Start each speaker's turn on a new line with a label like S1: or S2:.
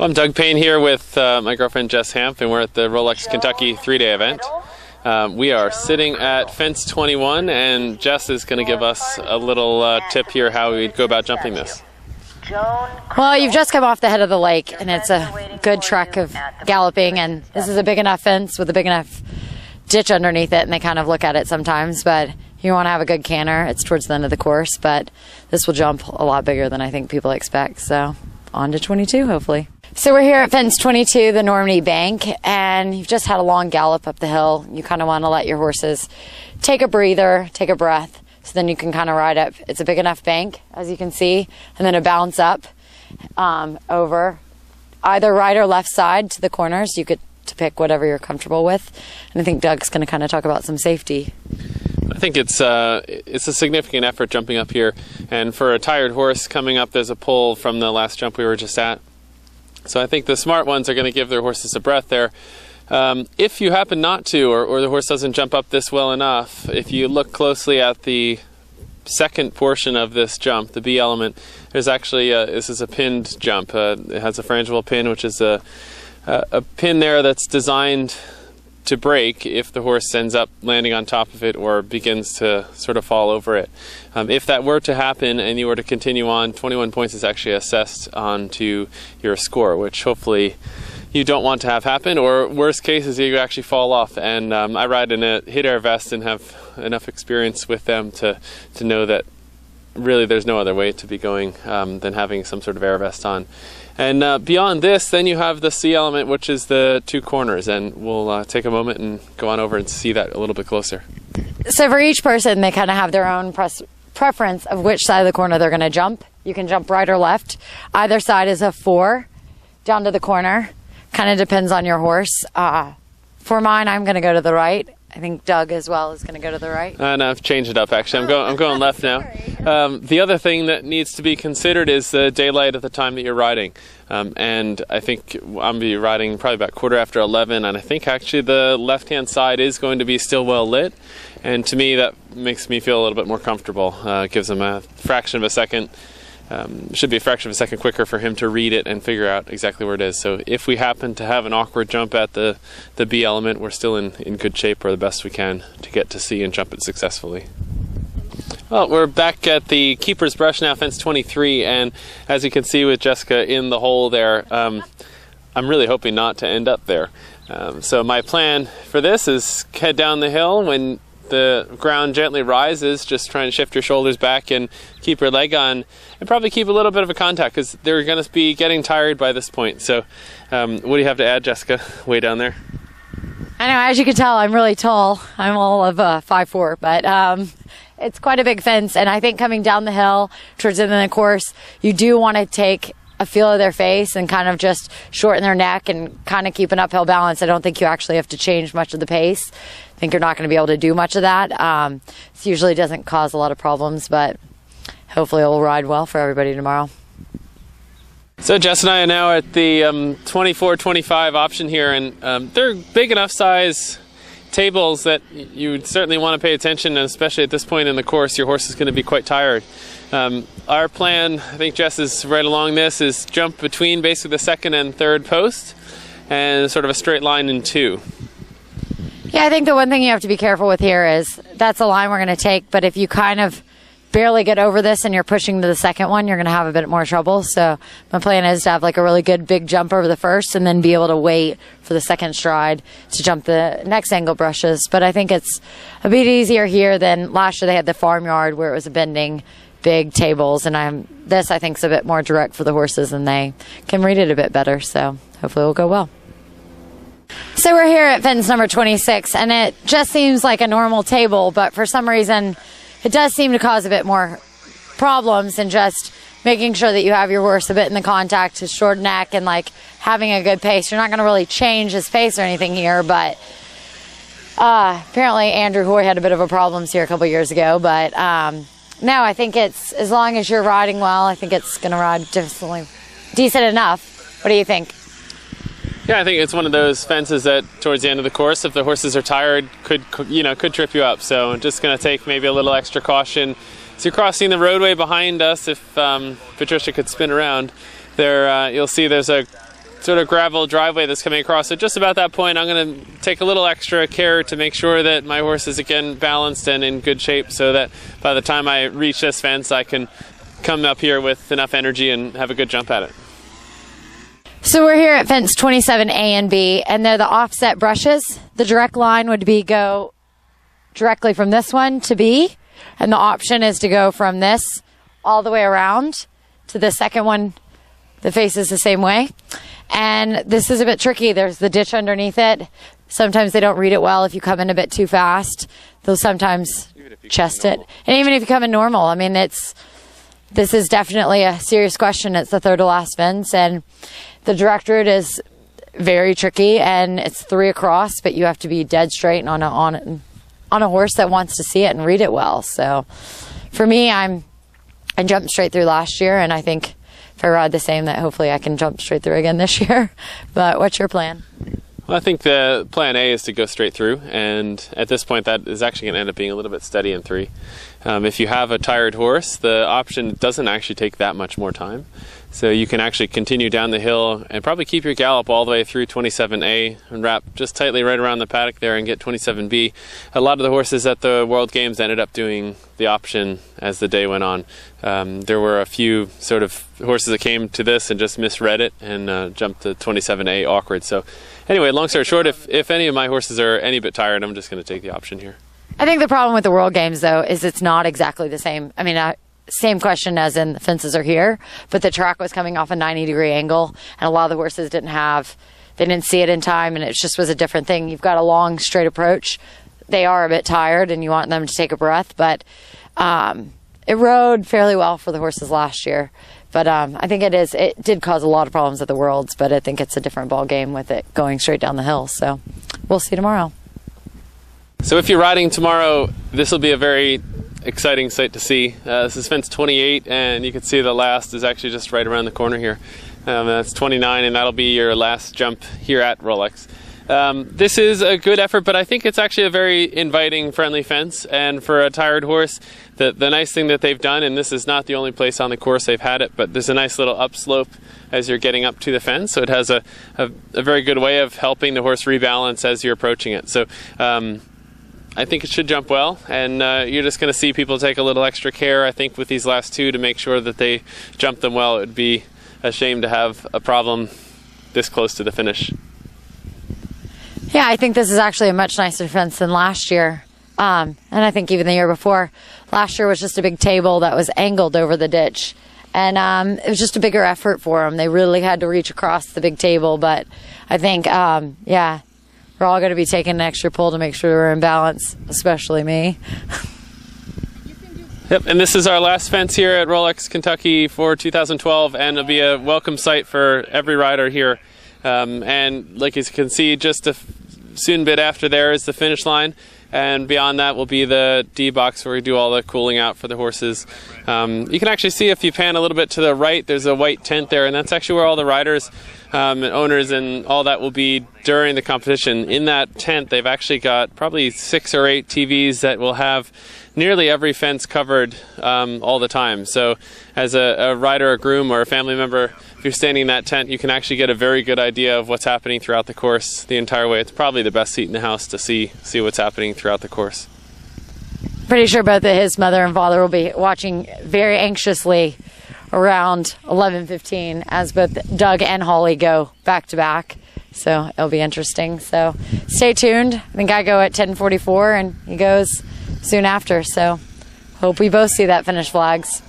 S1: Well, I'm Doug Payne here with my girlfriend Jess Hampf, and we're at the Rolex Kentucky 3-day event. We are sitting at fence 21, and Jess is going to give us a little tip here how we'd go about jumping this.
S2: Well, you've just come off the head of the lake, and it's a good trek of galloping, and this is a big enough fence with a big enough ditch underneath it, and they kind of look at it sometimes, but you want to have a good canter. It's towards the end of the course, but this will jump a lot bigger than I think people expect, so on to 22, hopefully. So we're here at fence 22, the Normandy Bank, and you've just had a long gallop up the hill. You kind of want to let your horses take a breather, take a breath, so then you can kind of ride up. It's a big enough bank, as you can see, and then a bounce up over either right or left side to the corners. You get to pick whatever you're comfortable with, and I think Doug's going to kind of talk about some safety.
S1: I think it's a significant effort jumping up here, and for a tired horse coming up, there's a pull from the last jump we were just at. So I think the smart ones are going to give their horses a breath there. If you happen not to, or the horse doesn't jump up this well enough, if you look closely at the second portion of this jump, the B element, there's actually, this is a pinned jump. It has a frangible pin, which is a pin there that's designed to break if the horse ends up landing on top of it or begins to sort of fall over it. If that were to happen and you were to continue on, 21 points is actually assessed onto your score, which hopefully you don't want to have happen, or worst case is you actually fall off. And I ride in a hit air vest and have enough experience with them to know that really there's no other way to be going than having some sort of air vest on. And beyond this, then you have the C element, which is the two corners, and we'll take a moment and go on over and see that a little bit closer.
S2: So for each person, they kind of have their own preference of which side of the corner they're going to jump. You can jump right or left. Either side is a 4 down to the corner. Kind of depends on your horse. For mine, I'm going to go to the right. I think Doug as well is going to go to the right.
S1: No, I've changed it up actually. I'm going left now. The other thing that needs to be considered is the daylight at the time that you're riding. And I think I'm going to be riding probably about 11:15, and I think actually the left-hand side is going to be still well lit. And to me, that makes me feel a little bit more comfortable. It gives them a fraction of a second. Should be a fraction of a second quicker for him to read it and figure out exactly where it is. So if we happen to have an awkward jump at the B element, we're still in good shape, or the best we can, to get to see and jump it successfully. Well, we're back at the keeper's brush now, fence 23, and as you can see with Jessica in the hole there, I'm really hoping not to end up there. So my plan for this is head down the hill. When the ground gently rises, just try and shift your shoulders back and keep your leg on, and probably keep a little bit of a contact, because they're going to be getting tired by this point. So what do you have to add, Jessica, way down there?
S2: I know, as you can tell, I'm really tall. I'm all of 5'4", but it's quite a big fence, and I think coming down the hill towards the end of the course, you do want to take a feel of their face and kind of just shorten their neck and kind of keep an uphill balance. I don't think you actually have to change much of the pace. I think you're not going to be able to do much of that. This usually doesn't cause a lot of problems, but hopefully it will ride well for everybody tomorrow.
S1: So Jess and I are now at the 24-25 option here, and they're big enough size tables that you would certainly want to pay attention, and especially at this point in the course, your horse is going to be quite tired. Our plan, I think Jess is right along this, is jump between basically the second and third post, and sort of a straight line in 2.
S2: Yeah, I think the one thing you have to be careful with here is that's a line we're going to take, but if you kind of barely get over this and you're pushing to the second one, you're going to have a bit more trouble. So my plan is to have like a really good big jump over the first and then be able to wait for the second stride to jump the next angle brushes. But I think it's a bit easier here than last year. They had the farmyard where it was a bending big tables, and this I think is a bit more direct for the horses and they can read it a bit better. So hopefully it will go well. So we're here at fence number 26, and it just seems like a normal table, but for some reason it does seem to cause a bit more problems, and just making sure that you have your horse a bit in the contact, his short neck, and like having a good pace. You're not going to really change his pace or anything here, but apparently Andrew Hoy had a bit of a problems here a couple years ago, but no, I think it's, as long as you're riding well, I think it's going to ride decent enough. What do you think?
S1: Yeah, I think it's one of those fences that towards the end of the course, if the horses are tired, could trip you up. So just going to take maybe a little extra caution. So you're crossing the roadway behind us. If Patricia could spin around, there you'll see there's a sort of gravel driveway that's coming across. So just about that point, I'm going to take a little extra care to make sure that my horse is again balanced and in good shape, so that by the time I reach this fence, I can come up here with enough energy and have a good jump at it.
S2: So we're here at fence 27A and B, and they're the offset brushes. The direct line would be go directly from this one to B, and the option is to go from this all the way around to the second one that faces the same way. And this is a bit tricky. There's the ditch underneath it. Sometimes they don't read it well if you come in a bit too fast. They'll sometimes chest it. And even if you come in normal, I mean, this is definitely a serious question. It's the third to last fence, and the direct route is very tricky, and it's 3 across, but you have to be dead straight on a horse that wants to see it and read it well. So for me, I jumped straight through last year, and I think if I ride the same, that hopefully I can jump straight through again this year. But what's your plan?
S1: Well, I think the plan A is to go straight through, and at this point that is actually going to end up being a little bit steady in 3. If you have a tired horse, the option doesn't actually take that much more time. So you can actually continue down the hill and probably keep your gallop all the way through 27A and wrap just tightly right around the paddock there and get 27B. A lot of the horses at the World Games ended up doing the option as the day went on. There were a few sort of horses that came to this and just misread it and jumped to 27A awkward. So anyway, long story short, if any of my horses are any bit tired, I'm just going to take the option here.
S2: I think the problem with the World Games, though, is it's not exactly the same. I mean, same question as in the fences are here, but the track was coming off a 90-degree angle, and a lot of the horses they didn't see it in time, and it just was a different thing. You've got a long, straight approach. They are a bit tired, and you want them to take a breath, but it rode fairly well for the horses last year. But I think it did cause a lot of problems at the Worlds, but I think it's a different ball game with it going straight down the hill. So we'll see tomorrow.
S1: So if you're riding tomorrow, this will be a very exciting sight to see. This is fence 28, and you can see the last is actually just right around the corner here. That's 29, and that'll be your last jump here at Rolex. This is a good effort, but I think it's actually a very inviting, friendly fence, and for a tired horse, the nice thing that they've done, and this is not the only place on the course they've had it, but there's a nice little upslope as you're getting up to the fence, so it has a very good way of helping the horse rebalance as you're approaching it. So I think it should jump well, and you're just going to see people take a little extra care, I think, with these last 2 to make sure that they jump them well. It would be a shame to have a problem this close to the finish.
S2: Yeah, I think this is actually a much nicer fence than last year. And I think even the year before. Last year was just a big table that was angled over the ditch. And it was just a bigger effort for them. They really had to reach across the big table. But I think, we're all going to be taking an extra pull to make sure we're in balance, especially me.
S1: Yep, and this is our last fence here at Rolex, Kentucky for 2012, and it'll be a welcome sight for every rider here. And like you can see, just a soon bit after there is the finish line, and beyond that will be the D box where we do all the cooling out for the horses. You can actually see, if you pan a little bit to the right, there's a white tent there, and that's actually where all the riders and owners and all that will be during the competition. In that tent, they've actually got probably 6 or 8 TVs that will have nearly every fence covered all the time. So as a rider, a groom, or a family member, if you're standing in that tent, you can actually get a very good idea of what's happening throughout the course the entire way. It's probably the best seat in the house to see what's happening throughout the course.
S2: Pretty sure both his mother and father will be watching very anxiously around 11:15 as both Doug and Holly go back to back. So it'll be interesting. So stay tuned. I think I go at 10:44 and he goes soon after. So hope we both see that finish flags.